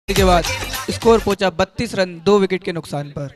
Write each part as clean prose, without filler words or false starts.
के बाद स्कोर पहुंचा 32 रन 2 विकेट के नुकसान पर।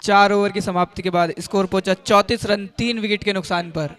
चार ओवर की समाप्ति के बाद स्कोर पहुंचा 34 रन 3 विकेट के नुकसान पर।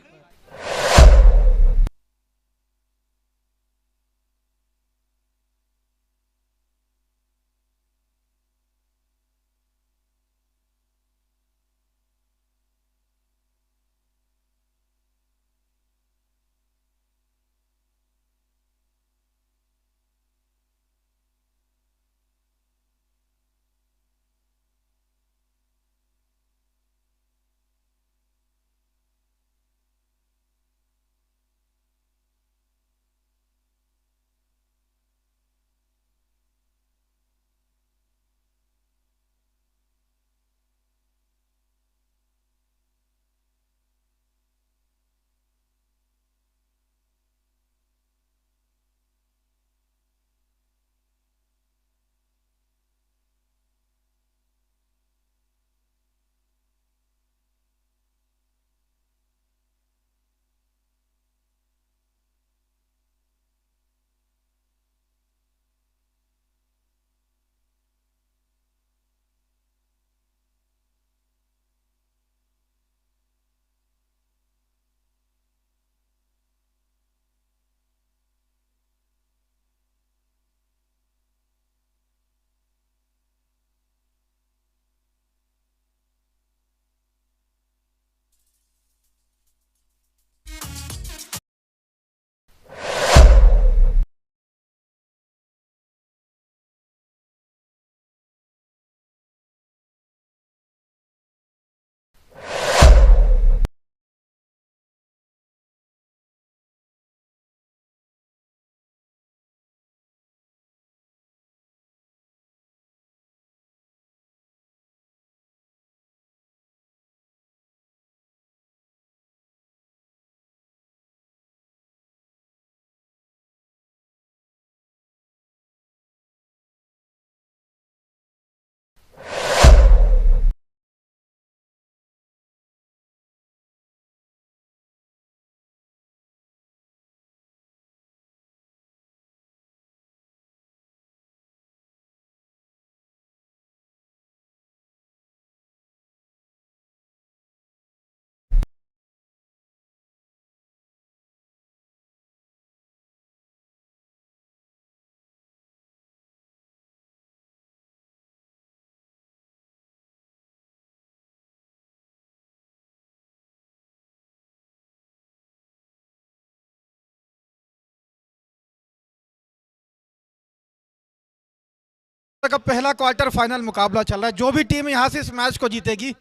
का पहला क्वार्टर फाइनल मुकाबला चल रहा है। जो भी टीम यहां से इस मैच को जीतेगी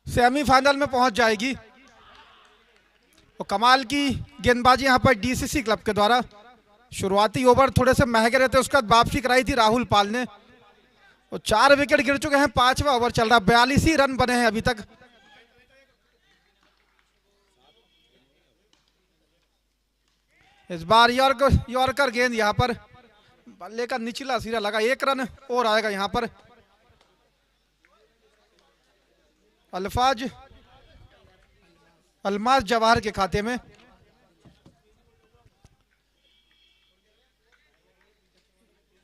सेमीफाइनल में पहुंच जाएगी। तो कमाल की गेंदबाजी यहां पर डीसीसी क्लब के द्वारा। शुरुआती ओवर थोड़े से महंगे रहते, उसके बाद वापसी कराई थी राहुल पाल ने। और 4 विकेट गिर चुके हैं, 5वां ओवर चल रहा है, 42 ही रन बने हैं अभी तक। इस बार यॉर्कर गेंद यहां पर बल्ले का निचला सिरा लगा, 1 रन और आएगा यहां पर। अल्माज जवाहर के खाते में।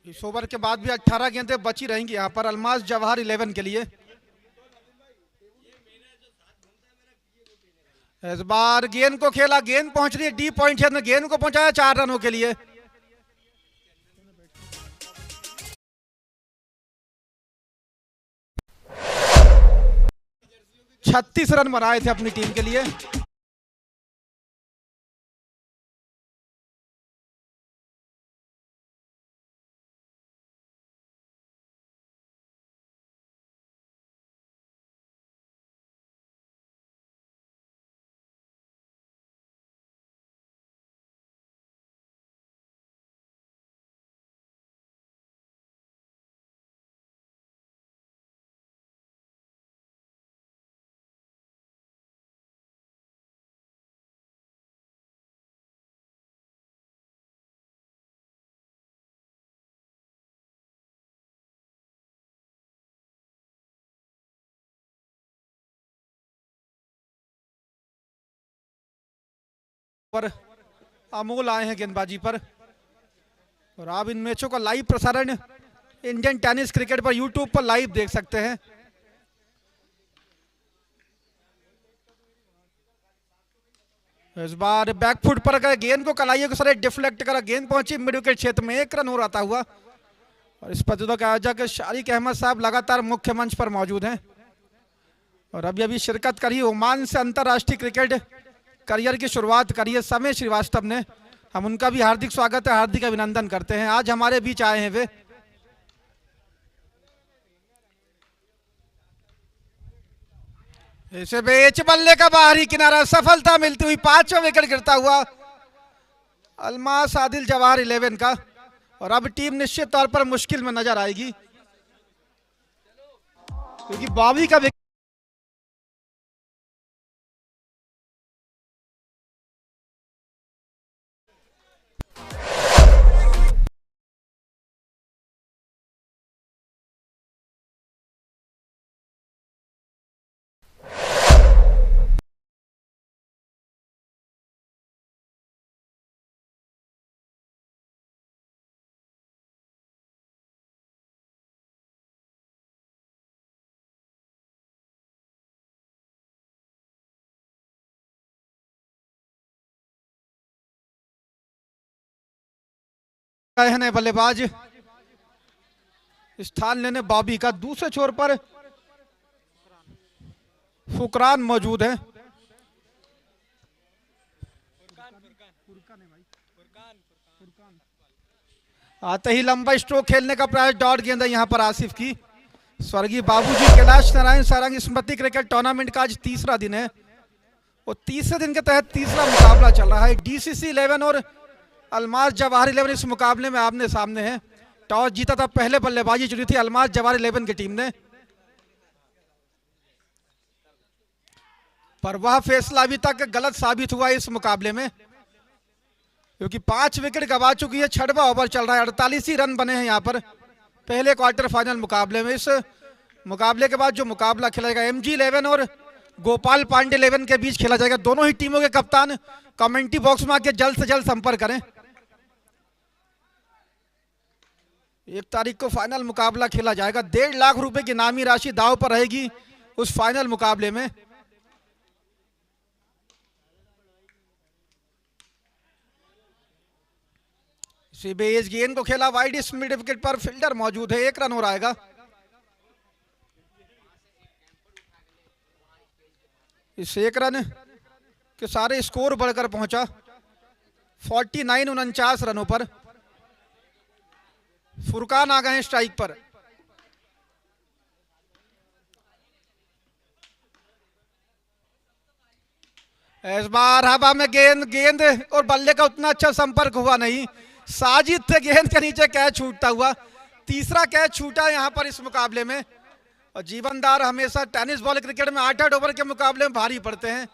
इस ओवर के बाद भी 18 गेंदें बची रहेंगी यहां पर अल्माज जवाहर 11 के लिए। इस बार गेंद को खेला, गेंद पहुंच रही है डी पॉइंट क्षेत्र में, गेंद को पहुंचाया 4 रनों के लिए। छत्तीस रन बनाए थे अपनी टीम के लिए। पर अमोल आए हैं गेंदबाजी पर। और आप इन मैचों का लाइव प्रसारण इंडियन टेनिस क्रिकेट पर यूट्यूब पर लाइव देख सकते हैं। इस बार बैकफुट पर गए, गेंद को कलाइयों के सारे डिफ्लेक्ट करा, गेंद पहुंची मिड विकेट क्षेत्र में, 1 रन हो रहा हुआ। और इस प्रतियोगिता के आयोजक शारिक अहमद साहब लगातार मुख्य मंच पर मौजूद हैं और अभी शिरकत करी ओमान से अंतर्राष्ट्रीय क्रिकेट करियर की शुरुआत करी है समय श्रीवास्तव ने। हम उनका भी हार्दिक स्वागत है, हार्दिक अभिनंदन करते हैं। आज हमारे बीच आए हैं वे। इसे बेच बल्ले का बाहरी किनारा, सफलता मिलती हुई 5वां विकेट गिरता हुआ अल्मास आदिल जवाहर 11 का। और अब टीम निश्चित तौर पर मुश्किल में नजर आएगी क्योंकि बॉबी का है बल्लेबाज स्थान लेने बॉबी का। दूसरे छोर पर फुकरान मौजूद है। आते ही लंबा स्ट्रोक खेलने का प्रयास, डॉट गेंद है यहां पर आसिफ की। स्वर्गीय बाबूजी कैलाश नारायण सारंग स्मृति क्रिकेट टूर्नामेंट का आज तीसरा दिन है और तीसरे दिन के तहत तीसरा मुकाबला चल रहा है। डीसीसी 11 और अल्मास जवाहर 11 इस मुकाबले में आमने सामने हैं। टॉस जीता था, पहले बल्लेबाजी चुनी थी अल्मास जवाहर 11 की टीम ने, पर वह फैसला अभी तक गलत साबित हुआ इस मुकाबले में क्योंकि 5 विकेट गवा चुकी है। 6वां ओवर चल रहा है, 48 ही रन बने हैं यहां पर पहले क्वार्टर फाइनल मुकाबले में। इस मुकाबले के बाद जो मुकाबला खेला जाएगा MG 11 और गोपाल पांडे 11 के बीच खेला जाएगा। दोनों ही टीमों के कप्तान कमेंट्री बॉक्स में आके जल्द से जल्द संपर्क करें। 1 तारीख को फाइनल मुकाबला खेला जाएगा। 1.5 लाख रुपए की इनामी राशि दांव पर रहेगी उस फाइनल मुकाबले में। इस गेंद को खेला वाइड, इस मिड विकेट पर फील्डर मौजूद है, 1 रन और आएगा। इस 1 रन के सारे स्कोर बढ़कर पहुंचा 49 रनों पर। फुरकान आ गए हैं स्ट्राइक पर। इस बार हवा में गेंद, गेंद और बल्ले का उतना अच्छा संपर्क हुआ नहीं। साजिद थे गेंद के नीचे, कैच छूटता हुआ। तीसरा कैच छूटा यहाँ पर इस मुकाबले में। और जीवनदार हमेशा टेनिस बॉल क्रिकेट में 8-8 ओवर के मुकाबले में भारी पड़ते हैं।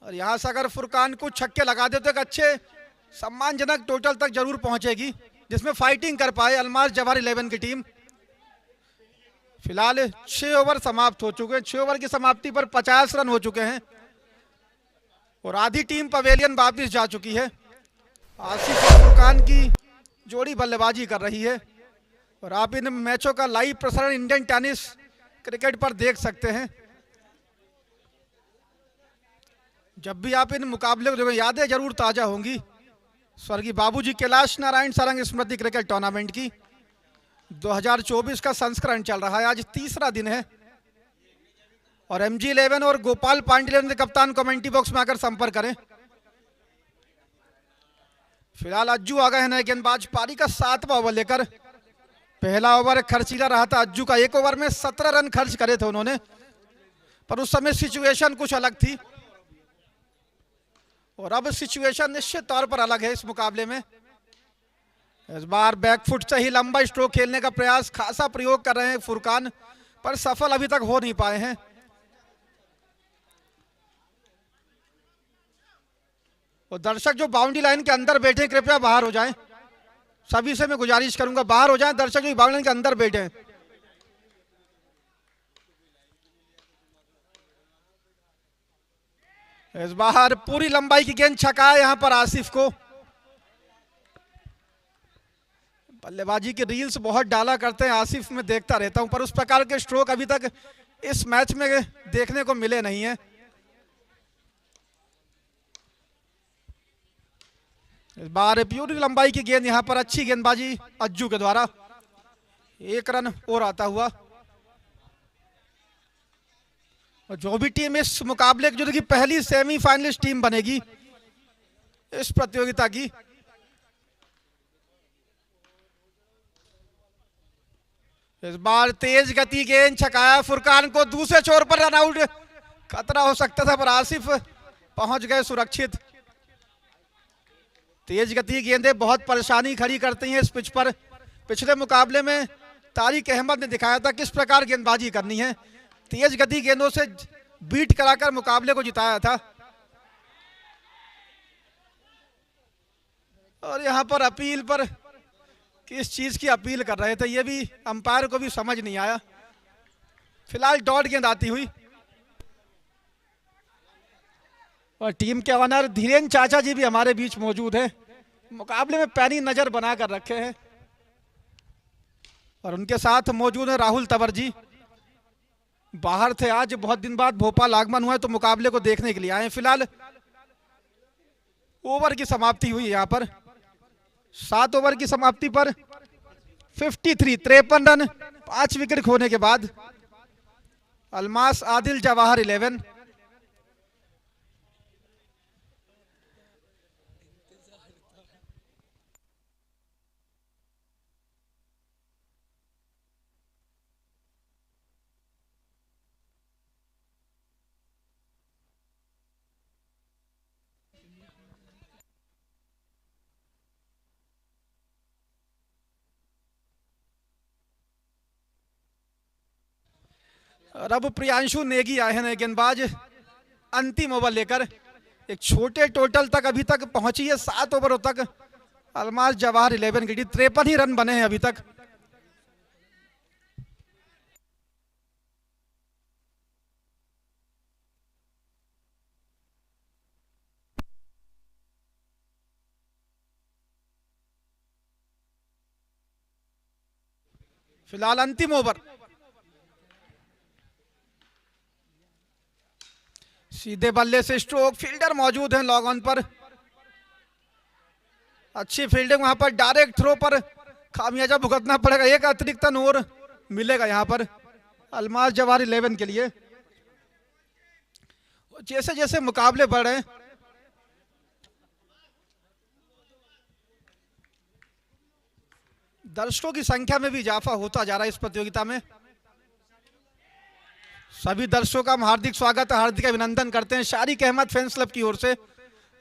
और यहाँ से अगर फुरकान कुछ छक्के लगा दे तो एक अच्छे सम्मानजनक टोटल तक जरूर पहुंचेगी, जिसमें फाइटिंग कर पाए अल्मास जवाहर 11 की टीम। फिलहाल 6 ओवर समाप्त हो चुके हैं। 6 ओवर की समाप्ति पर 50 रन हो चुके हैं और आधी टीम पवेलियन वापिस जा चुकी है। आसिफ और फुरकान की जोड़ी बल्लेबाजी कर रही है और आप इन मैचों का लाइव प्रसारण इंडियन टेनिस क्रिकेट पर देख सकते हैं। जब भी आप इन मुकाबले को यादें जरूर ताजा होंगी स्वर्गीय बाबूजी कैलाश नारायण सारंग स्मृति क्रिकेट टूर्नामेंट की। 2024 का संस्करण चल रहा है, आज तीसरा दिन है। और MG11 और गोपाल पांडे के कप्तान कमेंट्री बॉक्स में आकर संपर्क करें। फिलहाल अज्जू आ गए हैं नए गेंदबाज, पारी का 7वां ओवर लेकर। पहला ओवर खर्चीला रहा था अज्जू का, 1 ओवर में 17 रन खर्च करे थे उन्होंने, पर उस समय सिचुएशन कुछ अलग थी और अब सिचुएशन निश्चित तौर पर अलग है इस मुकाबले में। इस बार बैकफुट से ही लंबा स्ट्रोक खेलने का प्रयास, खासा प्रयोग कर रहे हैं फुरकान, पर सफल अभी तक हो नहीं पाए हैं। और दर्शक जो बाउंड्री लाइन के अंदर बैठे कृपया बाहर हो जाएं। सभी से मैं गुजारिश करूंगा बाहर हो जाएं दर्शक जो बाउंड्री लाइन के अंदर बैठे हैं। इस बार पूरी लंबाई की गेंद छका यहां पर आसिफ को। बल्लेबाजी की रील्स बहुत डाला करते हैं आसिफ, में देखता रहता हूं, पर उस प्रकार के स्ट्रोक अभी तक इस मैच में देखने को मिले नहीं है। इस बार पूरी लंबाई की गेंद यहां पर, अच्छी गेंदबाजी अज्जू के द्वारा। 1 रन और आता हुआ। और जो भी टीम इस मुकाबले की जो कि पहली सेमीफाइनलिस्ट टीम बनेगी इस प्रतियोगिता की, इस बार तेज गति गेंद छकाया फुरकान को, दूसरे छोर पर रन आउट, खतरा हो सकता था पर आसिफ पहुंच गए सुरक्षित। तेज गति गेंदें बहुत परेशानी खड़ी करती हैं इस पिच पर। पिछले मुकाबले में तारिक अहमद ने दिखाया था किस प्रकार गेंदबाजी करनी है, तेज गति गेंदों से बीट कराकर मुकाबले को जिताया था। और यहां पर अपील पर किस चीज की अपील कर रहे थे ये भी अंपायर को भी समझ नहीं आया। फिलहाल डॉट गेंद आती हुई और टीम के ऑनर धीरेन्द्र चाचा जी भी हमारे बीच मौजूद हैं, मुकाबले में पैनी नजर बना कर रखे हैं। और उनके साथ मौजूद है राहुल तंवर जी, बाहर थे, आज बहुत दिन बाद भोपाल आगमन हुआ है तो मुकाबले को देखने के लिए आए। फिलहाल ओवर की समाप्ति हुई यहाँ पर, 7 ओवर की समाप्ति पर 53 रन 5 विकेट खोने के बाद अल्मास आदिल जवाहर 11। और अब प्रियांशु नेगी आए हैं नए गेंदबाज, अंतिम ओवर लेकर। एक छोटे टोटल तक अभी तक पहुंची है, 7 ओवरों तक अल्मास जवाहर 11 की 53 ही रन बने हैं अभी तक। फिलहाल अंतिम ओवर, सीधे बल्ले से स्ट्रोक, फील्डर मौजूद हैं लॉग ऑन पर, अच्छी फील्डिंग वहां पर, डायरेक्ट थ्रो पर खामियाजा भुगतना पड़ेगा, एक अतिरिक्त रन और मिलेगा यहां पर अल्मास जवाहर 11 के लिए। जैसे जैसे मुकाबले बढ़ रहे हैं दर्शकों की संख्या में भी इजाफा होता जा रहा है इस प्रतियोगिता में। सभी दर्शकों का हम हार्दिक स्वागत, हार्दिक अभिनंदन करते हैं शारिक अहमद फैंस क्लब की ओर से।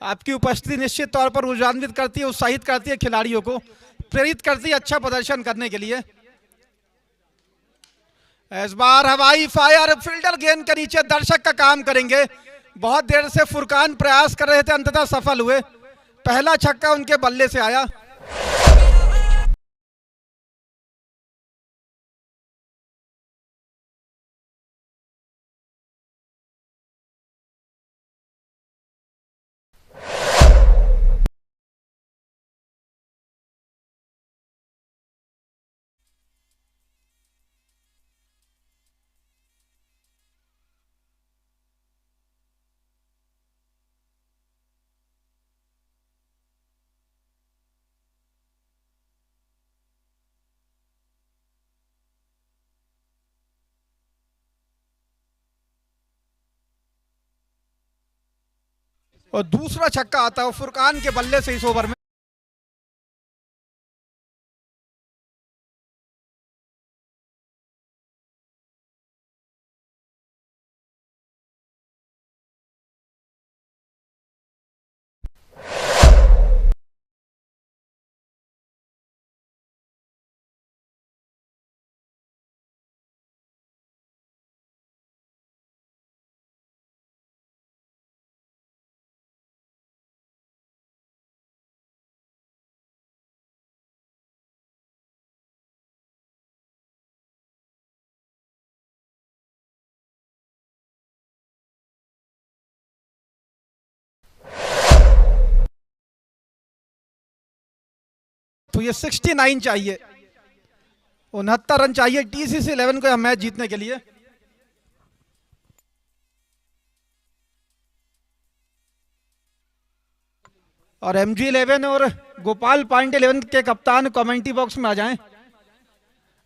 आपकी उपस्थिति निश्चित तौर पर ऊर्जान्वित करती है, उत्साहित करती है, खिलाड़ियों को प्रेरित करती है अच्छा प्रदर्शन करने के लिए। इस बार हवाई फायर, फील्डर गेंद के नीचे दर्शक का काम करेंगे। बहुत देर से फुरकान प्रयास कर रहे थे, अंततः सफल हुए। पहला छक्का उनके बल्ले से आया। और दूसरा छक्का आता है फुरकान के बल्ले से इस ओवर में। तो ये 69 चाहिए, 69 रन चाहिए टीसीसी 11 को यह मैच जीतने के लिए। और एमजी 11 और गोपाल पांडे 11 के कप्तान कमेंट्री बॉक्स में आ जाएं।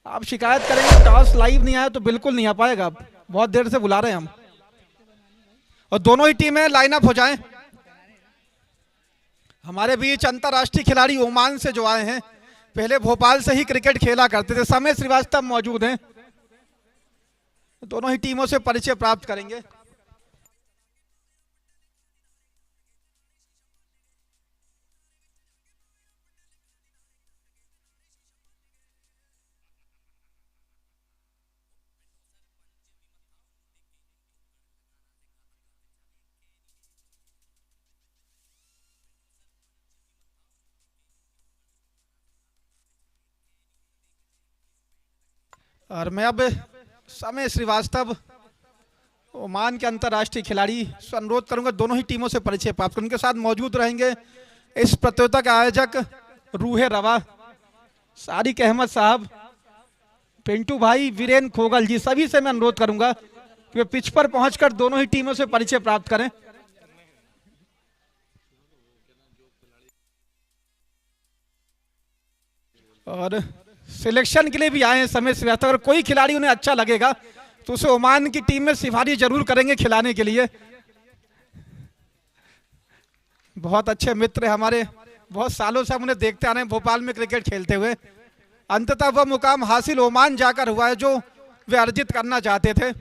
आप शिकायत करेंगे टॉस लाइव नहीं आया तो बिल्कुल नहीं आ पाएगा, बहुत देर से बुला रहे हैं हम। और दोनों ही टीमें लाइनअप हो जाएं। हमारे बीच अंतर्राष्ट्रीय खिलाड़ी ओमान से जो आए हैं, पहले भोपाल से ही क्रिकेट खेला करते थे, समय श्रीवास्तव मौजूद हैं। दोनों ही टीमों से परिचय प्राप्त करेंगे। और मैं अब समय श्रीवास्तव ओमान के अंतर्राष्ट्रीय खिलाड़ी से अनुरोध करूंगा दोनों ही टीमों से परिचय प्राप्त करें। उनके साथ मौजूद रहेंगे इस प्रतियोगिता के आयोजक रूहे रवा, शारिक अहमद साहब, पिंटू भाई, वीरेन खोगल जी। सभी से मैं अनुरोध करूंगा कि वे पिच पर पहुंचकर दोनों ही टीमों से परिचय प्राप्त करें। और सिलेक्शन के लिए भी आए हैं समय से। अगर कोई खिलाड़ी उन्हें अच्छा लगेगा तो उसे ओमान की टीम में सिफारिश जरूर करेंगे खिलाने के लिए। बहुत अच्छे मित्र हमारे, बहुत सालों से हम उन्हें देखते आ रहे हैं भोपाल में क्रिकेट खेलते हुए। अंततः वह मुकाम हासिल ओमान जाकर हुआ है जो वे अर्जित करना चाहते थे।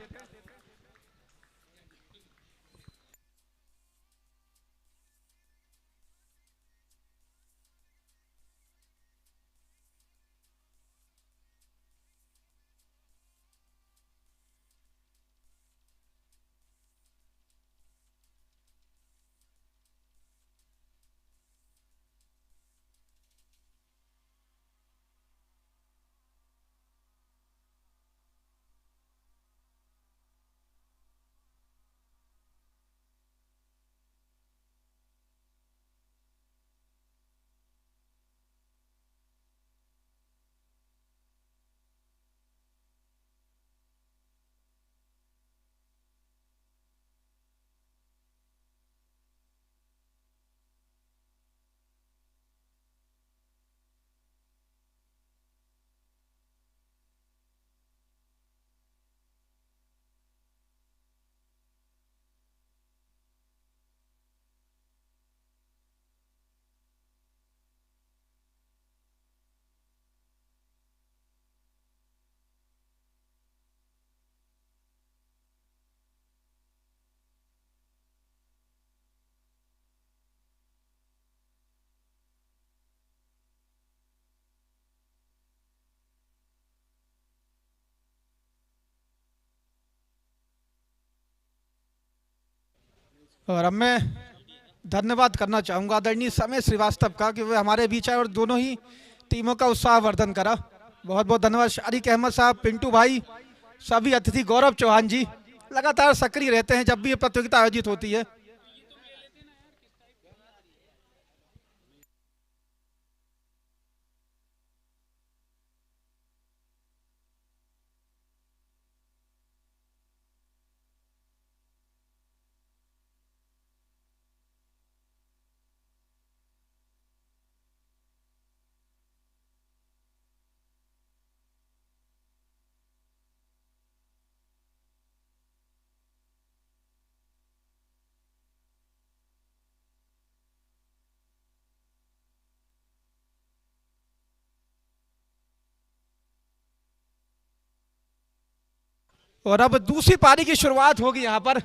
और अब मैं धन्यवाद करना चाहूँगा आदरणीय समय श्रीवास्तव का कि वे हमारे बीच आए और दोनों ही टीमों का उत्साहवर्धन करा। बहुत बहुत धन्यवाद शारिक अहमद साहब, पिंटू भाई, सभी अतिथि, गौरव चौहान जी लगातार सक्रिय रहते हैं जब भी ये प्रतियोगिता आयोजित होती है। और अब दूसरी पारी की शुरुआत होगी यहाँ पर।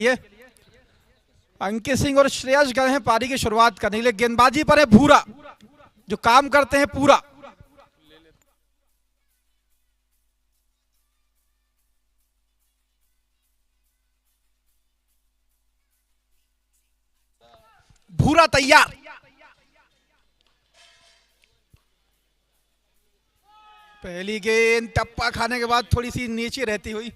ये अंकित सिंह और श्रेयस गए हैं पारी की शुरुआत करने के लिए। गेंदबाजी पर है भूरा, जो काम करते हैं पूरा। भूरा तैयार। पहली गेंद टप्पा खाने के बाद थोड़ी सी नीचे रहती हुई।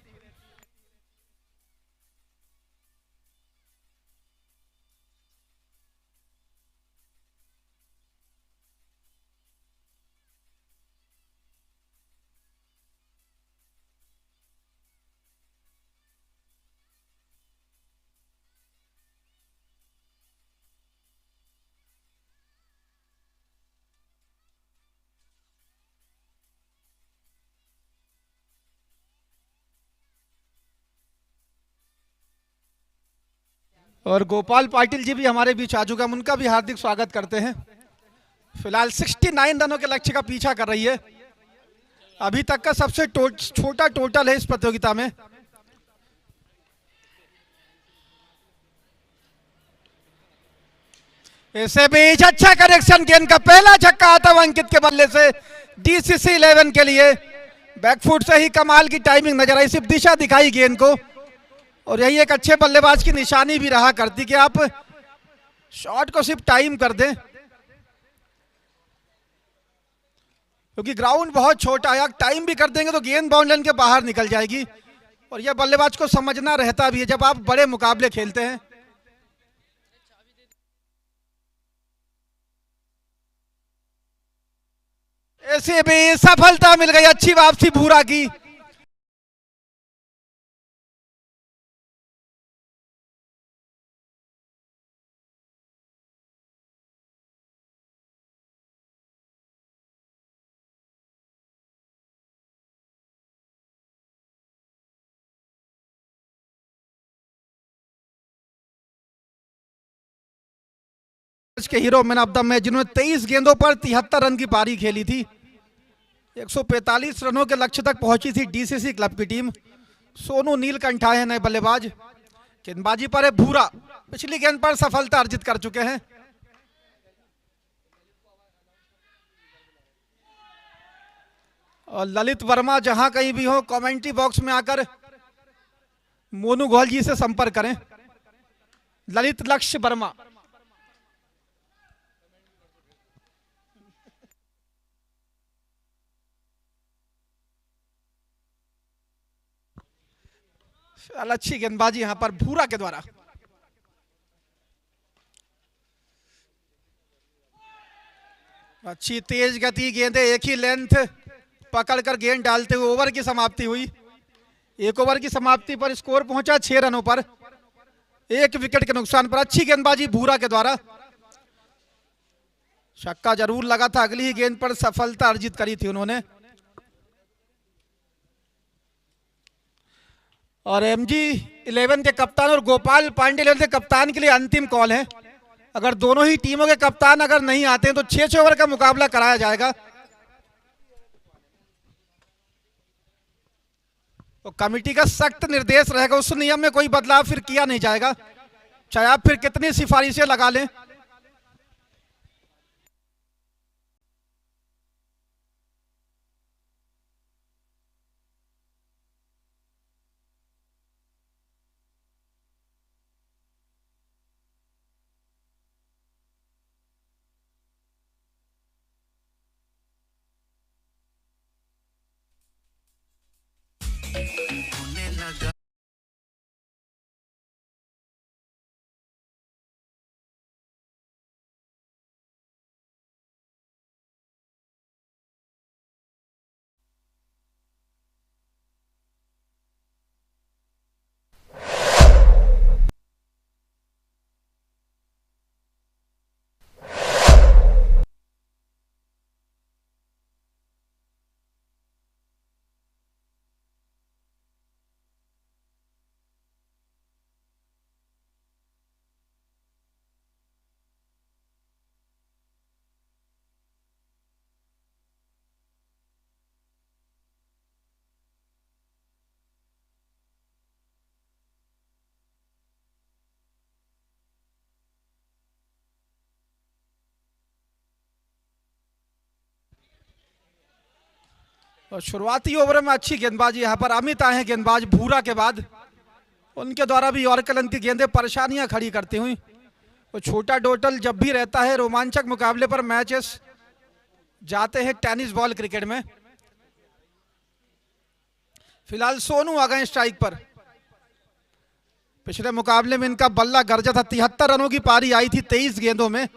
और गोपाल पाटिल जी भी हमारे बीच आ चुके हैं, हम उनका भी हार्दिक स्वागत करते हैं। फिलहाल 69 रनों के लक्ष्य का पीछा कर रही है। अभी तक का सबसे छोटा टोटल है इस प्रतियोगिता में। इसे बीच अच्छा कनेक्शन, गेंद का पहला छक्का आता हुआ अंकित के बल्ले से डीसीसी 11 के लिए। बैकफुट से ही कमाल की टाइमिंग नजर आई, सिर्फ दिशा दिखाई गेंद को, और यही एक अच्छे बल्लेबाज की निशानी भी रहा करती कि आप शॉट को सिर्फ टाइम कर दें, क्योंकि ग्राउंड बहुत छोटा है। टाइम भी कर देंगे तो गेंद बाउंड लाइन के बाहर निकल जाएगी, और यह बल्लेबाज को समझना रहता भी है जब आप बड़े मुकाबले खेलते हैं। ऐसे भी सफलता मिल गई, अच्छी वापसी भूरा की। के hero man of the match, जिन्होंने 23 गेंदों पर 73 रन की पारी खेली थी। 145 रनों के लक्ष्य तक पहुंची थी डीसीसी क्लब की टीम। सोनू नीलकंठ आए हैं नए बल्लेबाज। गेंदबाजी पर है भूरा, पिछली गेंद पर सफलता अर्जित कर चुके हैं। और ललित वर्मा जहां कहीं भी हो, कमेंट्री बॉक्स में आकर मोनू गोयल जी से संपर्क करें। ललित लक्ष्य वर्मा। अच्छी गेंदबाजी यहां पर भूरा के द्वारा। अच्छी तेज गति गेंदें, एक ही लेंथ पकड़कर गेंद डालते हुए ओवर की समाप्ति हुई। एक ओवर की समाप्ति पर स्कोर पहुंचा 6 रनों पर, 1 विकेट के नुकसान पर। अच्छी गेंदबाजी भूरा के द्वारा, छक्का जरूर लगा था, अगली ही गेंद पर सफलता अर्जित करी थी उन्होंने। और एमजी 11 के कप्तान और गोपाल पांडे 11 के कप्तान के लिए अंतिम कॉल है। अगर दोनों ही टीमों के कप्तान अगर नहीं आते हैं तो 6 ओवर का मुकाबला कराया जाएगा। तो कमेटी का सख्त निर्देश रहेगा, उस नियम में कोई बदलाव फिर किया नहीं जाएगा, चाहे आप फिर कितनी सिफारिशें लगा लें। और शुरुआती ओवर में अच्छी गेंदबाजी यहां पर अमित आए हैं गेंदबाज भूरा के बाद, उनके द्वारा भी यॉर्कर की गेंदें परेशानियां खड़ी करती हुई। तो छोटा टोटल जब भी रहता है रोमांचक मुकाबले पर मैचेस जाते हैं टेनिस बॉल क्रिकेट में। फिलहाल सोनू आ गए स्ट्राइक पर। पिछले मुकाबले में इनका बल्ला गरजा था, 73 रनों की पारी आई थी 23 गेंदों में।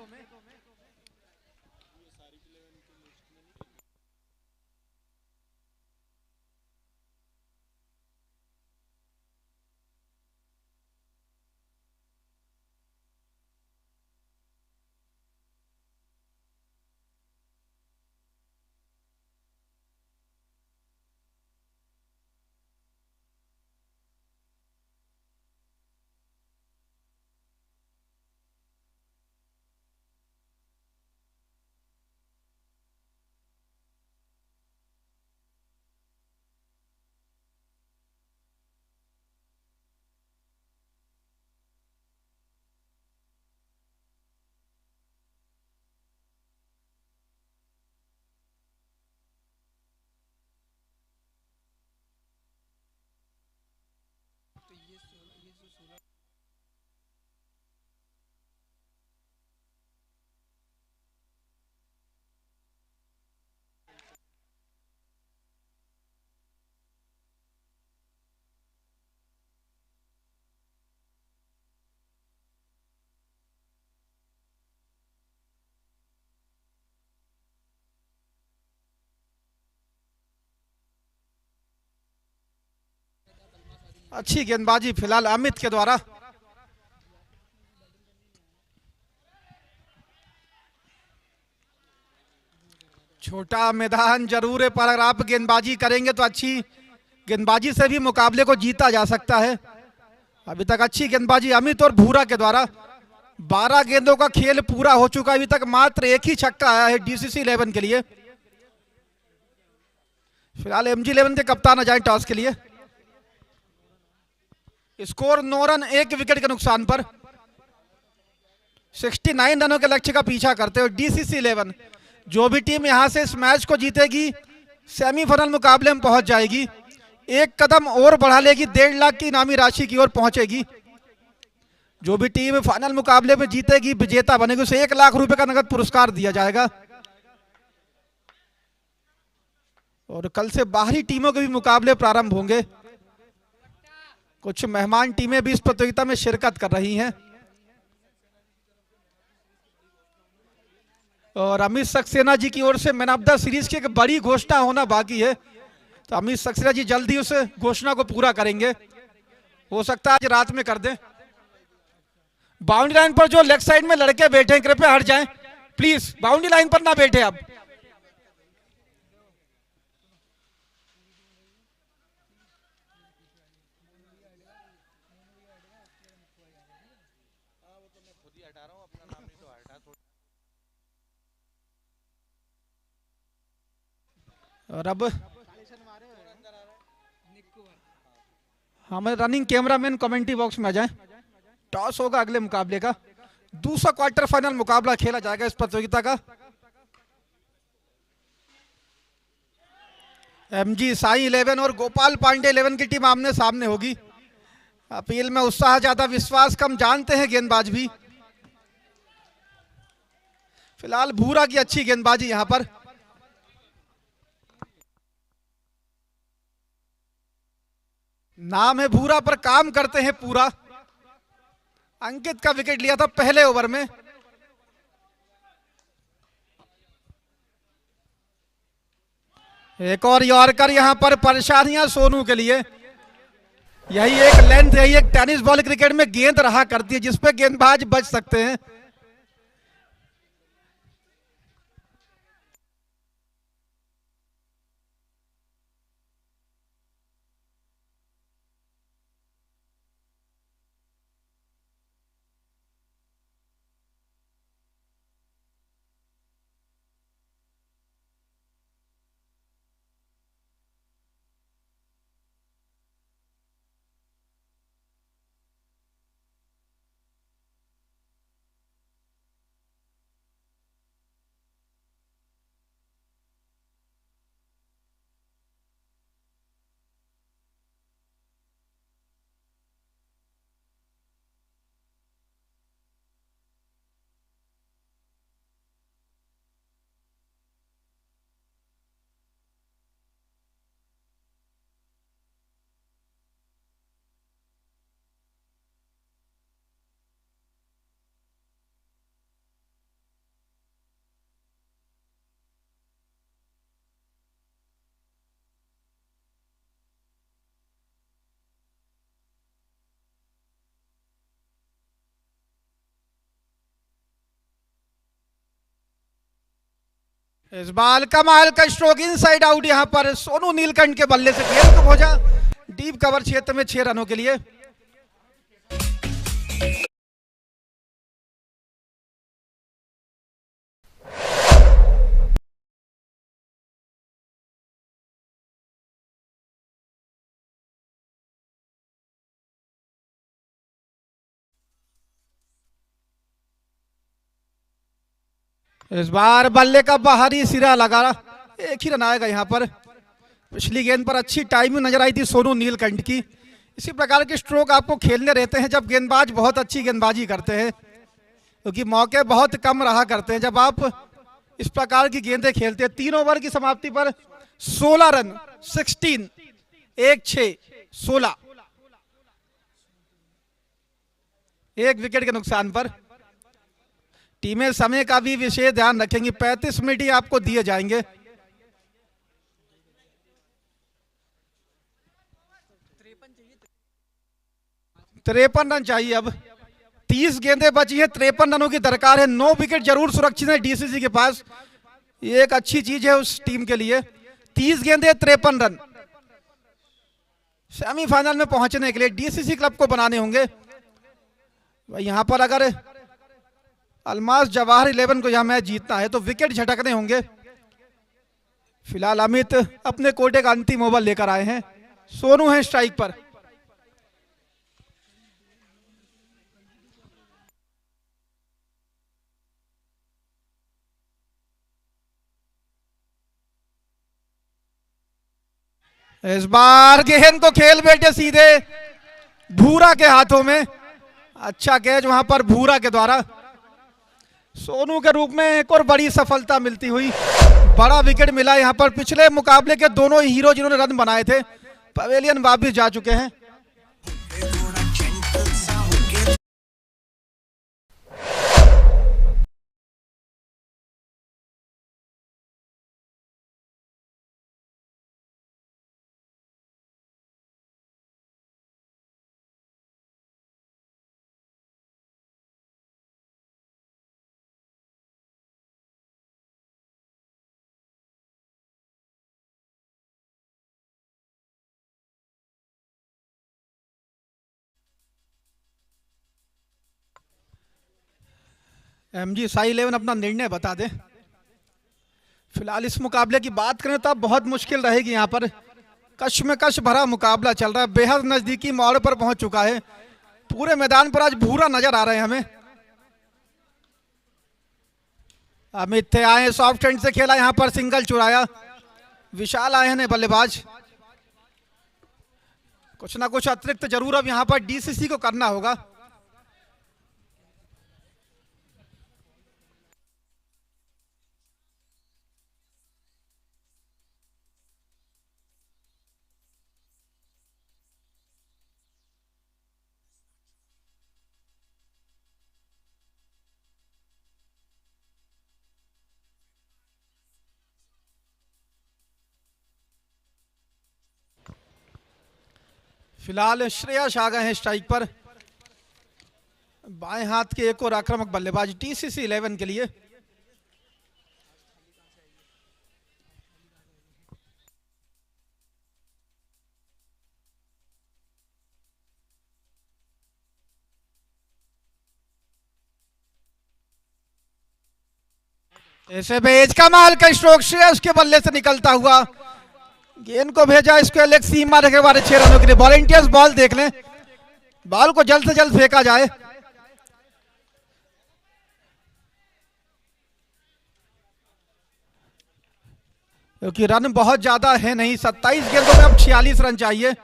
अच्छी गेंदबाजी फिलहाल अमित के द्वारा। छोटा मैदान जरूर है, पर अगर आप गेंदबाजी करेंगे तो अच्छी गेंदबाजी से भी मुकाबले को जीता जा सकता है। अभी तक अच्छी गेंदबाजी अमित और भूरा के द्वारा। 12 गेंदों का खेल पूरा हो चुका है, अभी तक मात्र एक ही छक्का आया है डीसीसी 11 के लिए। फिलहाल एमजी 11 के कप्तान आ जाए टॉस के लिए। स्कोर 9 रन 1 विकेट के नुकसान पर 69 रनों के लक्ष्य का पीछा करते हुए डीसीसी 11। जो भी टीम यहां से इस मैच को जीतेगी सेमीफाइनल मुकाबले में पहुंच जाएगी, एक कदम और बढ़ा लेगी, 1.5 लाख की इनामी राशि की ओर पहुंचेगी। जो भी टीम फाइनल मुकाबले में जीतेगी, विजेता बनेगी, उसे 1 लाख रुपए का नगद पुरस्कार दिया जाएगा। और कल से बाहरी टीमों के भी मुकाबले प्रारंभ होंगे। कुछ मेहमान टीमें भी इस प्रतियोगिता में शिरकत कर रही हैं। और अमित सक्सेना जी की ओर से मैन ऑफ द सीरीज की एक बड़ी घोषणा होना बाकी है, तो अमित सक्सेना जी जल्दी उस घोषणा को पूरा करेंगे। हो सकता है आज रात में कर दें। बाउंड्री लाइन पर जो लेग साइड में लड़के बैठे हैं कृपया हट जाएं प्लीज, बाउंड्री लाइन पर ना बैठे आप। और अब हमारे रनिंग कैमरामैन कमेंट्री बॉक्स में आ जाएं। टॉस होगा अगले मुकाबले का। दूसरा क्वार्टर फाइनल मुकाबला खेला जाएगा इस प्रतियोगिता का। एमजी साई 11 और गोपाल पांडे 11 की टीम आमने सामने होगी। अपील में उत्साह ज्यादा, विश्वास कम, जानते हैं गेंदबाज भी। फिलहाल भूरा की अच्छी गेंदबाजी यहां पर। नाम है भूरा पर काम करते हैं पूरा। अंकित का विकेट लिया था पहले ओवर में। एक और यॉर्कर यहां पर, परेशानियां सोनू के लिए। यही एक लेंथ, यही एक टेनिस बॉल क्रिकेट में गेंद रहा करती है जिसपे गेंदबाज बच सकते हैं। इस बाल कमाल का स्ट्रोक इनसाइड आउट यहां पर सोनू नीलकंठ के बल्ले से खेल को पहुंचा डीप कवर क्षेत्र में 6 रनों के लिए। इस बार बल्ले का बाहरी सिरा लगा, एक ही रन आएगा यहां पर। पिछली गेंद पर अच्छी टाइमिंग नजर आई थी सोनू नीलकंठ की। इसी प्रकार के स्ट्रोक आपको खेलने रहते हैं जब गेंदबाज बहुत अच्छी गेंदबाजी करते हैं, क्योंकि मौके बहुत कम रहा करते हैं जब आप इस प्रकार की गेंदें खेलते हैं। 3 ओवर की समाप्ति पर 16 रन, 16, 1-6, 16, 1 विकेट के नुकसान पर। टीमें समय का भी विशेष ध्यान रखेंगी, 35 मिनट ही आपको दिए जाएंगे। 53 रन चाहिए अब। 30 गेंदें बची हैं, 53 रनों की दरकार है। 9 विकेट जरूर सुरक्षित है डीसीसी के पास, ये एक अच्छी चीज है उस टीम के लिए। 30 गेंदें 53 रन। सेमीफाइनल में पहुंचने के लिए डीसीसी क्लब को बनाने होंगे। यहां पर अगर अल्मास जवाहर 11 को यहां मैच जीतना है तो विकेट झटकने होंगे। फिलहाल अमित अपने कोटे का अंतिम ओवर लेकर आए हैं। सोनू है स्ट्राइक पर। इस बार गेंद को खेल बैठे सीधे भूरा के हाथों में। अच्छा कैच वहां पर भूरा के द्वारा। सोनू के रूप में एक और बड़ी सफलता मिलती हुई। बड़ा विकेट मिला यहां पर। पिछले मुकाबले के दोनों हीरो जिन्होंने रन बनाए थे पवेलियन वापस जा चुके हैं। एमजी साई 11 अपना निर्णय बता दे। फिलहाल इस मुकाबले की बात करें तो अब बहुत मुश्किल रहेगी। यहाँ पर कश्मकश भरा मुकाबला चल रहा है। बेहद नजदीकी मोड़ पर पहुंच चुका है। पूरे मैदान पर आज भूरा नजर आ रहे हैं हमें। अमित थे आए सॉफ्ट हैंड से खेला, यहां पर सिंगल चुराया। विशाल आए हैं बल्लेबाज। कुछ ना कुछ अतिरिक्त जरूर अब यहां पर डीसीसी को करना होगा। फिलहाल श्रेयस आ गए हैं स्ट्राइक पर। बाएं हाथ के एक और आक्रामक बल्लेबाज डीसीसी 11 के लिए। ऐसे बेज कमाल का स्ट्रोक श्रेयस के बल्ले से निकलता हुआ। गेंद को भेजा इसको लेग सीमा रखे बारे 6 रनों के लिए। वॉलंटियर्स बॉल देख लें, बॉल को जल्द से जल्द फेंका जाए। क्योंकि रन बहुत ज्यादा है नहीं। 27 गेंदों में अब 46 रन चाहिए।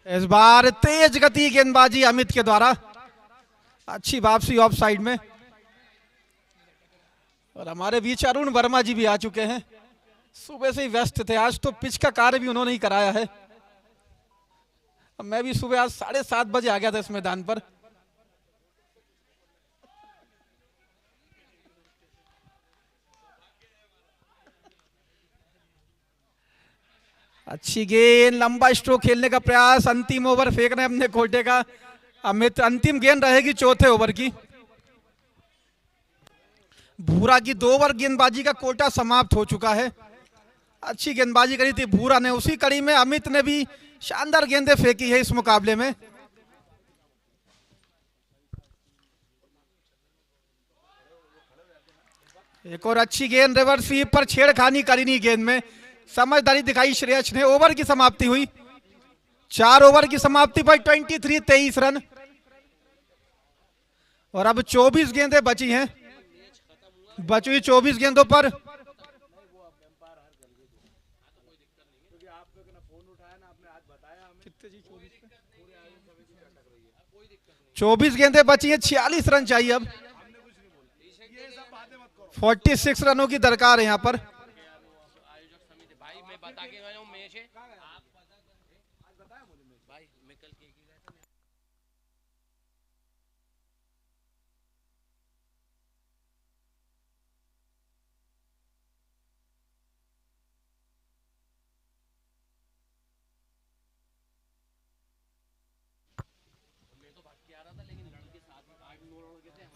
इस बार तेज गति गेंदबाजी अमित के द्वारा। अच्छी वापसी ऑफ साइड में। और हमारे बीच अरुण वर्मा जी भी आ चुके हैं। सुबह से ही व्यस्त थे, आज तो पिच का कार्य भी उन्होंने ही कराया है। मैं भी सुबह आज 7:30 बजे आ गया था इस मैदान पर। अच्छी गेंद, लंबा स्ट्रोक खेलने का प्रयास। अंतिम ओवर फेंक रहे हैं अपने कोटे का अमित। अंतिम गेंद रहेगी चौथे ओवर की। भूरा की 2 ओवर गेंदबाजी का कोटा समाप्त हो चुका है। अच्छी गेंदबाजी करी थी भूरा ने। उसी कड़ी में अमित ने भी शानदार गेंदें फेंकी है इस मुकाबले में। एक और अच्छी गेंद रिवर्स स्वीप पर छेड़खानी करी नहीं गेंद में। समझदारी दिखाई श्रेयस ने। ओवर की समाप्ति हुई। 4 ओवर की समाप्ति पर 23 रन। और अब 24 गेंदें बची हैं। बची हुई 24 गेंदों पर 24 गेंदें बची हैं। 46 रन चाहिए अब। 46 रनों की दरकार है यहां पर।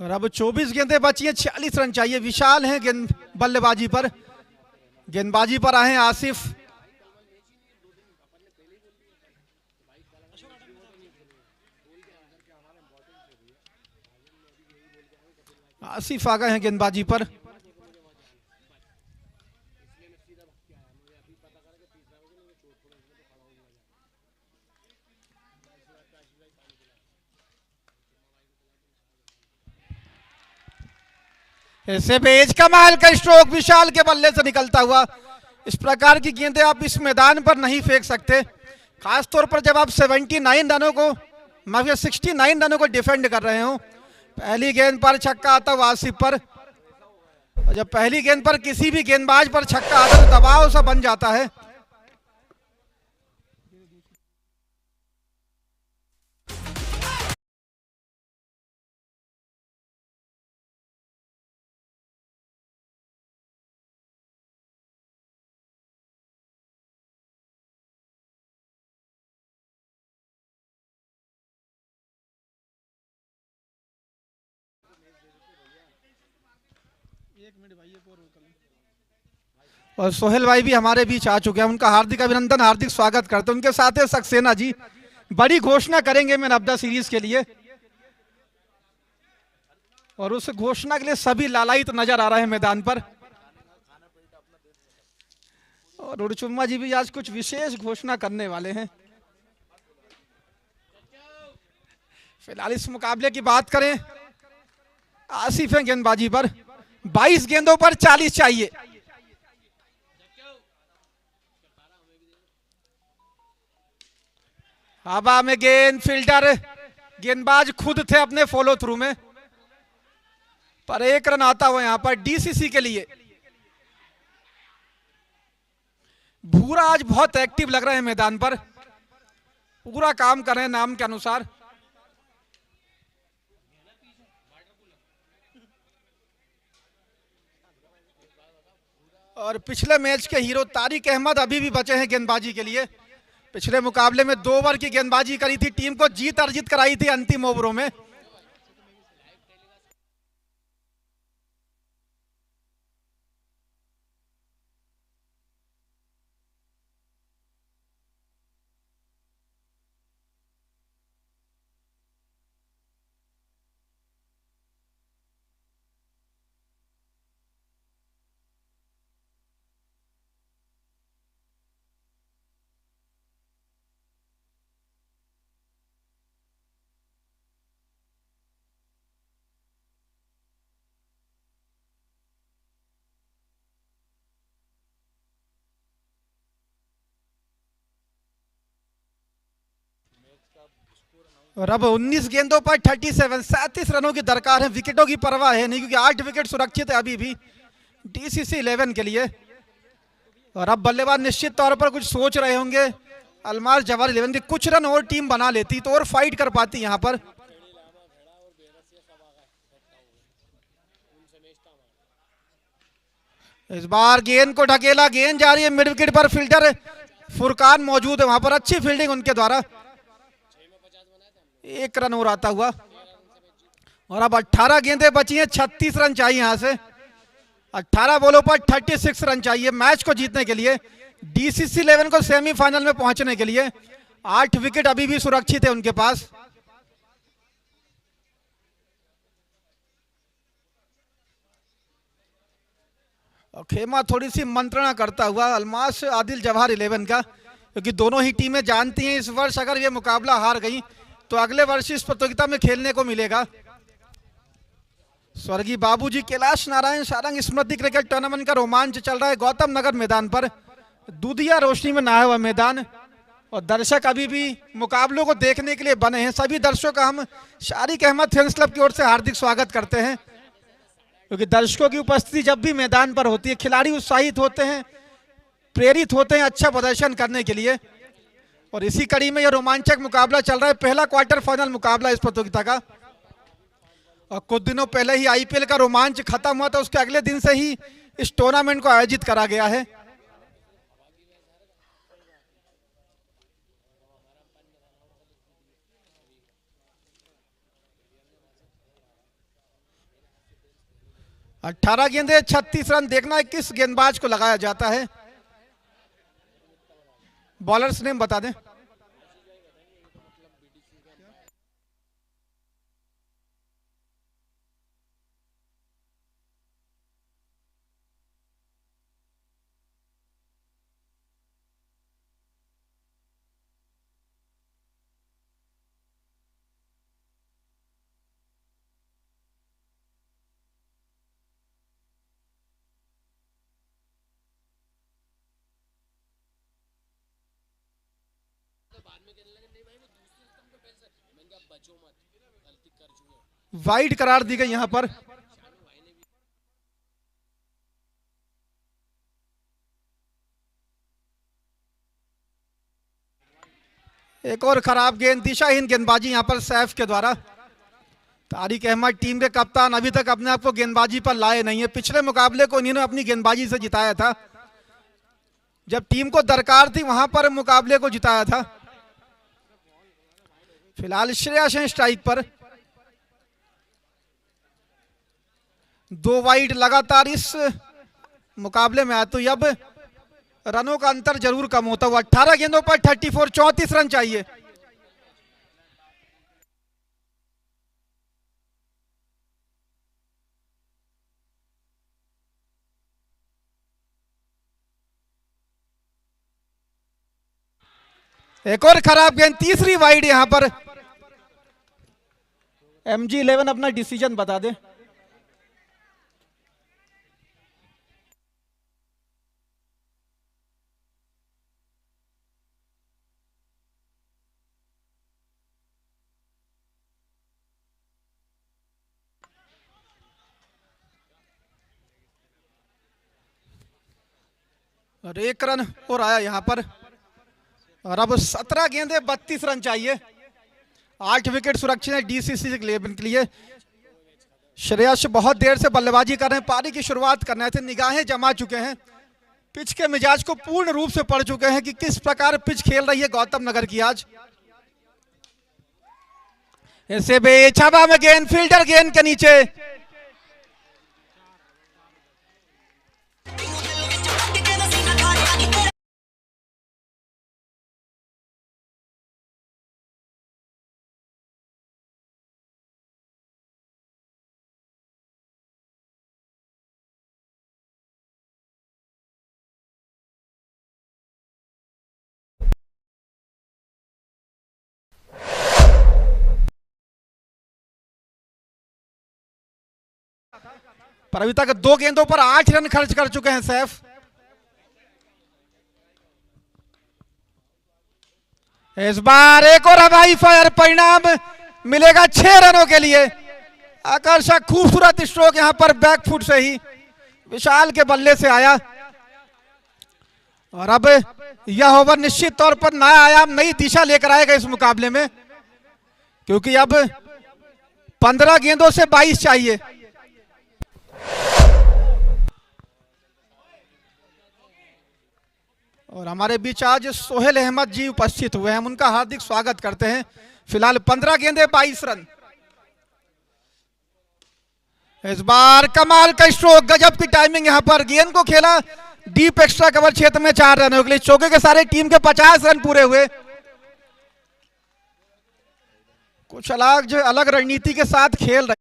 और अब 24 गेंदें बची हैं, 46 रन चाहिए। विशाल हैं गेंद बल्लेबाजी पर, गेंदबाजी पर आए हैं आसिफ। आसिफ आ गए हैं गेंदबाजी पर। ऐसे बेज कमाल का स्ट्रोक विशाल के बल्ले से निकलता हुआ। इस प्रकार की गेंदें आप इस मैदान पर नहीं फेंक सकते, खासतौर पर जब आप 79 रनों को, माफिया 69 रनों को डिफेंड कर रहे हो। पहली गेंद पर छक्का आता हुआ आसिफ पर, और जब पहली गेंद पर किसी भी गेंदबाज पर छक्का आता तो दबाव सा बन जाता है। और सोहेल भाई भी हमारे बीच आ चुके हैं, उनका हार्दिक अभिनंदन, हार्दिक स्वागत करते हैं। उनके साथ है सक्सेना जी, बड़ी घोषणा करेंगे मैन ऑफ द सीरीज के लिए, और उस घोषणा के लिए सभी लालायित नजर आ रहे हैं मैदान पर। और उड़चुम्मा जी भी आज कुछ विशेष घोषणा करने वाले हैं। फिलहाल इस मुकाबले की बात करें, आसिफ हैं गेंदबाजी पर, 22 गेंदों पर 40 चाहिए। हवा में गेंद, फील्डर गेंदबाज खुद थे अपने फॉलो थ्रू में, पर एक रन आता हुआ यहां पर डीसीसी के लिए। भूरा आज बहुत एक्टिव लग रहे हैं मैदान पर, पूरा काम कर रहे हैं नाम के अनुसार। और पिछले मैच के हीरो तारिक अहमद अभी भी बचे हैं गेंदबाजी के लिए। पिछले मुकाबले में 2 ओवर की गेंदबाजी करी थी, टीम को जीत अर्जित कराई थी अंतिम ओवरों में। और अब 19 गेंदों पर 37 रनों की दरकार है। विकेटों की परवाह है नहीं, क्योंकि 8 विकेट सुरक्षित है अभी भी डीसीसी 11 के लिए। और अब बल्लेबाज निश्चित तौर पर कुछ सोच रहे होंगे। अलमास जवाहर 11 की कुछ रन और टीम बना लेती तो और फाइट कर पाती यहां पर। इस बार गेंद को ढकेला, गेंद जा रही है मिड विकेट पर, फील्डर फुरकान मौजूद है वहां पर, अच्छी फील्डिंग उनके द्वारा। 1 रन और आता हुआ। और अब 18 गेंदें बची हैं, 36 रन चाहिए यहां से। 18 बॉलों पर 36 रन चाहिए मैच को जीतने के लिए, डीसीसी 11 को सेमीफाइनल में पहुंचने के लिए। 8 विकेट अभी भी सुरक्षित है उनके पास। और खेमा थोड़ी सी मंत्रणा करता हुआ अलमास आदिल जवाहर 11 का, क्योंकि दोनों ही टीमें जानती हैं इस वर्ष अगर ये मुकाबला हार गई तो अगले वर्ष इस प्रतियोगिता में खेलने को मिलेगा। स्वर्गीय बाबूजी कैलाश नारायण सारंग स्मृति क्रिकेट टूर्नामेंट का रोमांच चल रहा है गौतम नगर मैदान पर। दूधिया रोशनी में नहाया हुआ मैदान, और दर्शक अभी भी मुकाबलों को देखने के लिए बने हैं। सभी दर्शकों का हम शारिक अहमद फैंस क्लब की ओर से हार्दिक स्वागत करते हैं, क्योंकि दर्शकों की उपस्थिति जब भी मैदान पर होती है, खिलाड़ी उत्साहित होते हैं, प्रेरित होते हैं अच्छा प्रदर्शन करने के लिए। और इसी कड़ी में यह रोमांचक मुकाबला चल रहा है, पहला क्वार्टर फाइनल मुकाबला इस प्रतियोगिता का। और कुछ दिनों पहले ही आईपीएल का रोमांच खत्म हुआ था, उसके अगले दिन से ही इस टूर्नामेंट को आयोजित करा गया है। 18 गेंदे 36 रन। देखना है किस गेंदबाज को लगाया जाता है। बॉलर्स नेम बता दें। वाइड करार दी गई यहां पर। एक और खराब गेंद, दिशाहीन गेंदबाजी यहां पर सैफ के द्वारा। तारिक अहमद टीम के कप्तान अभी तक अपने आप को गेंदबाजी पर लाए नहीं है। पिछले मुकाबले को इन्होंने अपनी गेंदबाजी से जिताया था। जब टीम को दरकार थी वहां पर मुकाबले को जिताया था। फिलहाल श्रेयस हैं स्ट्राइक पर। 2 वाइड लगातार इस मुकाबले में आया तो अब रनों का अंतर जरूर कम होता हुआ। 18 गेंदों पर 34, 34 रन चाहिए। एक और खराब गेंद, तीसरी वाइड यहां पर। MG11 अपना डिसीजन बता दे। और 1 रन और आया यहां पर। और अब 17 गेंदे 32 रन चाहिए। 8 विकेट सुरक्षित है DCC के लिए। श्रेयस बहुत देर से बल्लेबाजी कर रहे हैं। पारी की शुरुआत करने से निगाहें जमा चुके हैं। पिच के मिजाज को पूर्ण रूप से पढ़ चुके हैं कि किस प्रकार पिच खेल रही है गौतम नगर की आज। ऐसे बेछावा में गेंद, फील्डर गेंद के नीचे। पर अभी तक 2 गेंदों पर 8 रन खर्च कर चुके हैं सैफ। इस बार एक और हवाई फायर, परिणाम मिलेगा 6 रनों के लिए। आकर्षक खूबसूरत स्ट्रोक यहां पर बैकफुट से ही विशाल के बल्ले से आया। और अब यह ओवर निश्चित तौर पर नया आयाम, नई दिशा लेकर आएगा इस मुकाबले में, क्योंकि अब 15 गेंदों से 22 चाहिए। और हमारे बीच आज सोहेल अहमद जी उपस्थित हुए हैं, हम उनका हार्दिक स्वागत करते हैं। फिलहाल 15 गेंदे 22 रन। इस बार कमाल का स्ट्रोक, गजब की टाइमिंग यहां पर। गेंद को खेला डीप एक्स्ट्रा कवर क्षेत्र में 4 रनों के लिए। चौके के सारे टीम के 50 रन पूरे हुए। कुछ अलग रणनीति के साथ खेल रहे।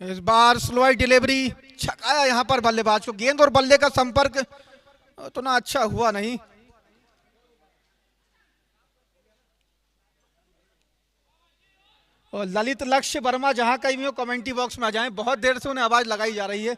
इस बार स्लो डिलीवरी, छकाया यहां पर बल्लेबाज को। गेंद और बल्ले का संपर्क उतना अच्छा हुआ नहीं। और ललित लक्ष्य वर्मा जहां कहीं भी हो कमेंट्री बॉक्स में आ जाएं, बहुत देर से उन्हें आवाज लगाई जा रही है।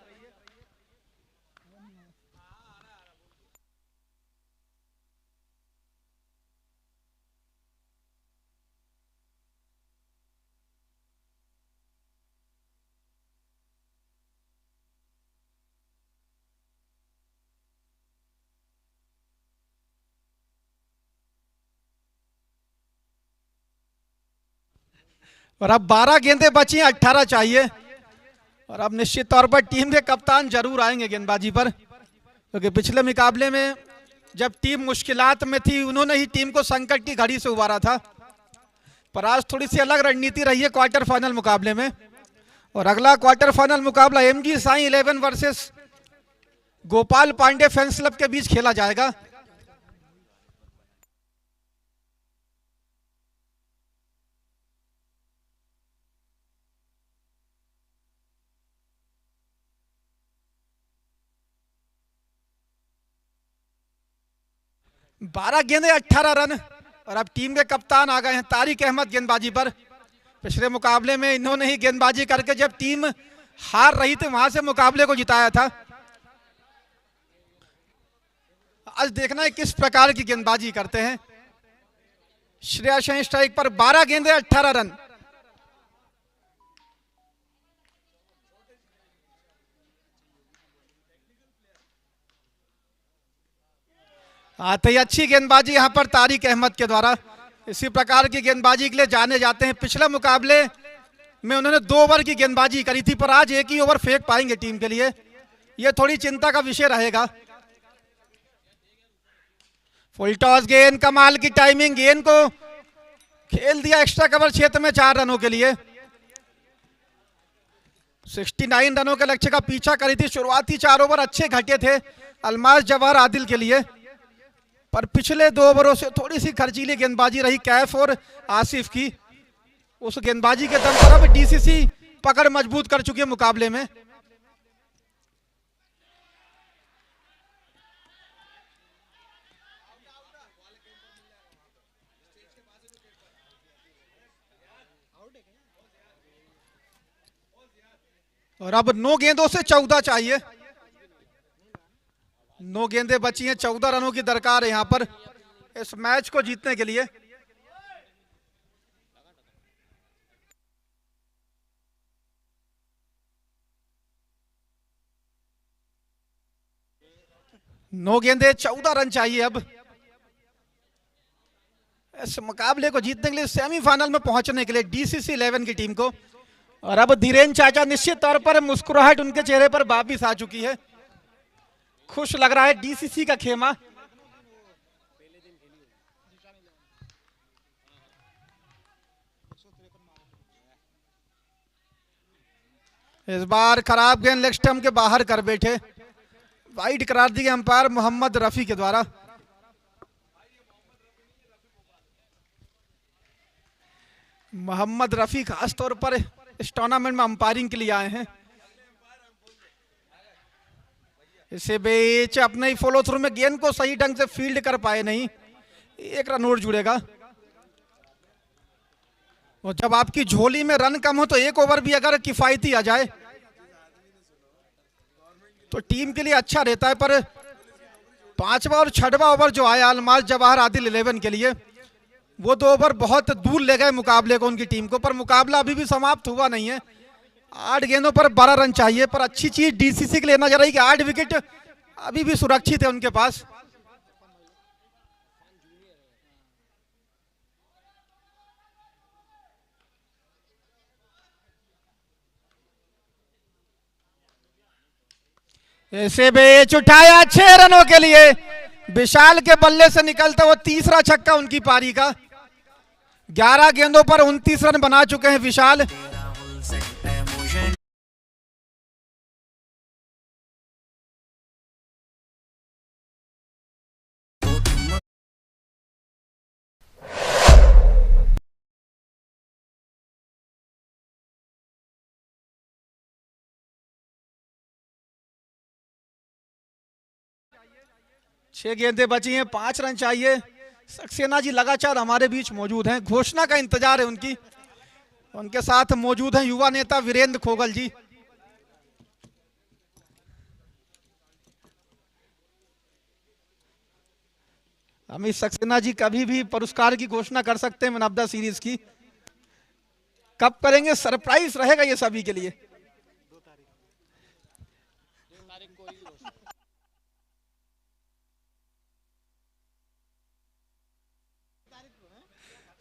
और अब 12 गेंदें बची हैं, 18 चाहिए। और अब निश्चित तौर पर टीम के कप्तान जरूर आएंगे गेंदबाजी पर, क्योंकि पिछले मुकाबले में जब टीम मुश्किलात में थी उन्होंने ही टीम को संकट की घड़ी से उबारा था। पर आज थोड़ी सी अलग रणनीति रही है क्वार्टर फाइनल मुकाबले में। और अगला क्वार्टर फाइनल मुकाबला MG Sai 11 versus Gopal Pande fans club के बीच खेला जाएगा। बारह गेंदे 18 रन। और अब टीम के कप्तान आ गए हैं तारिक अहमद गेंदबाजी पर। पिछले मुकाबले में इन्होंने ही गेंदबाजी करके जब टीम हार रही थी वहां से मुकाबले को जिताया था। आज देखना है किस प्रकार की गेंदबाजी करते हैं। श्रेयस अय्यर स्ट्राइक पर 12 गेंदे 18 रन। आते ही अच्छी गेंदबाजी यहां पर तारिक अहमद के द्वारा। इसी प्रकार की गेंदबाजी के लिए जाने जाते हैं। पिछले मुकाबले में उन्होंने 2 ओवर की गेंदबाजी करी थी, पर आज एक ही ओवर फेंक पाएंगे टीम के लिए, यह थोड़ी चिंता का विषय रहेगा। फुल टॉस गेंद, कमाल की टाइमिंग, गेंद को खेल दिया एक्स्ट्रा कवर क्षेत्र में 4 रनों के लिए। 69 रनों के लक्ष्य का पीछा करी थी। शुरुआती 4 ओवर अच्छे घटे थे अल्मास जवाहर आदिल के लिए, पर पिछले 2 ओवरों से थोड़ी सी खर्चीली गेंदबाजी रही कैफ और आसिफ की। उस गेंदबाजी के दम पर अब डीसीसी पकड़ मजबूत कर चुकी है मुकाबले में। और अब 9 गेंदों से 14 चाहिए। 9 गेंदें बची हैं, 14 रनों की दरकार है यहां पर इस मैच को जीतने के लिए। नौ गेंदे 14 रन चाहिए अब इस मुकाबले को जीतने के लिए, सेमीफाइनल में पहुंचने के लिए डीसीसी 11 की टीम को। और अब धीरेन्द्र चाचा निश्चित तौर पर मुस्कुराहट उनके चेहरे पर वापिस आ चुकी है। खुश लग रहा है डीसीसी का खेमा। इस बार खराब गेंद लेग स्टंप के बाहर कर बैठे, वाइड करार दी अंपायर मोहम्मद रफी के द्वारा। मोहम्मद रफी खास तौर पर इस टूर्नामेंट में अंपायरिंग के लिए आए हैं। इसे बीच अपने ही फॉलो थ्रू में गेंद को सही ढंग से फील्ड कर पाए नहीं, 1 रन और जुड़ेगा। और जब आपकी झोली में रन कम हो तो 1 ओवर भी अगर किफायती आ जाए तो टीम के लिए अच्छा रहता है। पर 5वां और 6वां ओवर जो आया अल्मास जवाहर आदिल 11 के लिए, वो 2 ओवर बहुत दूर ले गए मुकाबले को उनकी टीम को। पर मुकाबला अभी भी समाप्त हुआ नहीं है। 8 गेंदों पर 12 रन चाहिए। पर अच्छी चीज डीसीसी के लिए नजर आई कि 8 विकेट अभी भी सुरक्षित है उनके पास। ऐसे बेच उठाया 6 रनों के लिए। विशाल के बल्ले से निकलता वो तीसरा छक्का उनकी पारी का। 11 गेंदों पर 29 रन बना चुके हैं विशाल। छह गेंदें बची हैं, 5 रन चाहिए। सक्सेना जी लगातार हमारे बीच मौजूद हैं, घोषणा का इंतजार है उनकी। उनके साथ मौजूद हैं युवा नेता वीरेंद्र खोगल जी। अमित सक्सेना जी कभी भी पुरस्कार की घोषणा कर सकते हैं मैन ऑफ द सीरीज की। कब करेंगे, सरप्राइज रहेगा ये सभी के लिए।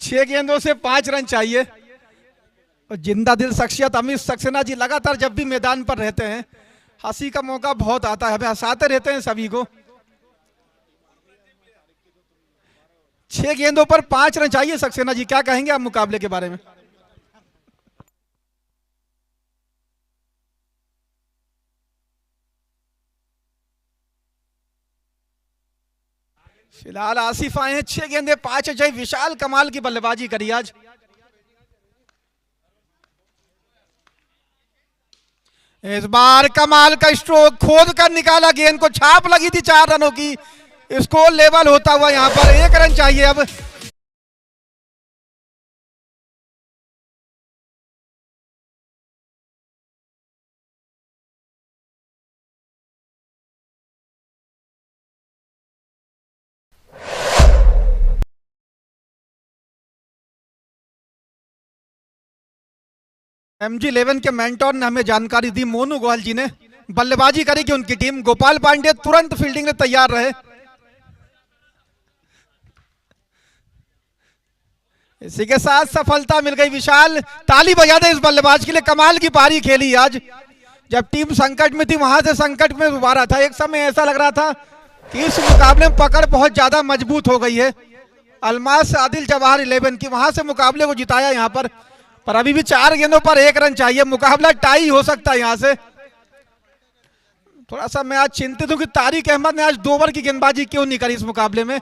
छह गेंदों से 5 रन चाहिए। और जिंदा दिल शख्सियत अमित सक्सेना जी लगातार जब भी मैदान पर रहते हैं हंसी का मौका बहुत आता है, हमें हंसाते रहते हैं सभी को। 6 गेंदों पर 5 रन चाहिए सक्सेना जी, क्या कहेंगे आप मुकाबले के बारे में? फिलहाल आसिफ आए हैं, 6 गेंदे 5 अजय विशाल कमाल की बल्लेबाजी करी आज। इस बार कमाल का स्ट्रोक खोद कर निकाला, गेंद को छाप लगी थी 4 रनों की। स्कोर लेवल होता हुआ यहां पर 1 रन चाहिए अब। MG11 के मेंटोर ने हमें जानकारी दी, मोनू गोयल जी ने, बल्लेबाजी करी कि उनकी टीम गोपाल पांडे तुरंत फील्डिंग में तैयार रहे। इसी के साथ सफलता मिल गई। विशाल ताली बजा दे इस बल्लेबाज के लिए, कमाल की पारी खेली आज। जब टीम संकट में थी वहां से संकट में उबारा था। एक समय ऐसा लग रहा था कि इस मुकाबले में पकड़ बहुत ज्यादा मजबूत हो गई है। अलमास आदिल जवाहर 11 की, वहां से मुकाबले को जिताया यहां पर अभी भी 4 गेंदों पर 1 रन चाहिए। मुकाबला टाई हो सकता है यहां से। थोड़ा सा मैं आज चिंतित हूं कि तारिक अहमद ने आज 2 ओवर की गेंदबाजी क्यों नहीं करी इस मुकाबले में।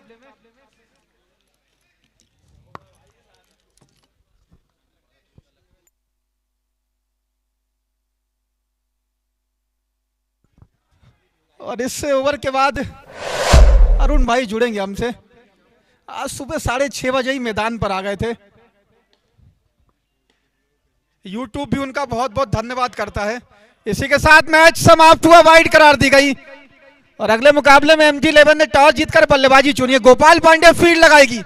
और इस ओवर के बाद अरुण भाई जुड़ेंगे हमसे। आज सुबह 6:30 बजे ही मैदान पर आ गए थे। यूट्यूब भी उनका बहुत बहुत धन्यवाद करता है। इसी के साथ मैच समाप्त हुआ, वाइड करार दी गई। और अगले मुकाबले में MG11 ने टॉस जीतकर बल्लेबाजी चुनी है। गोपाल पांडे फील्ड लगाएगी।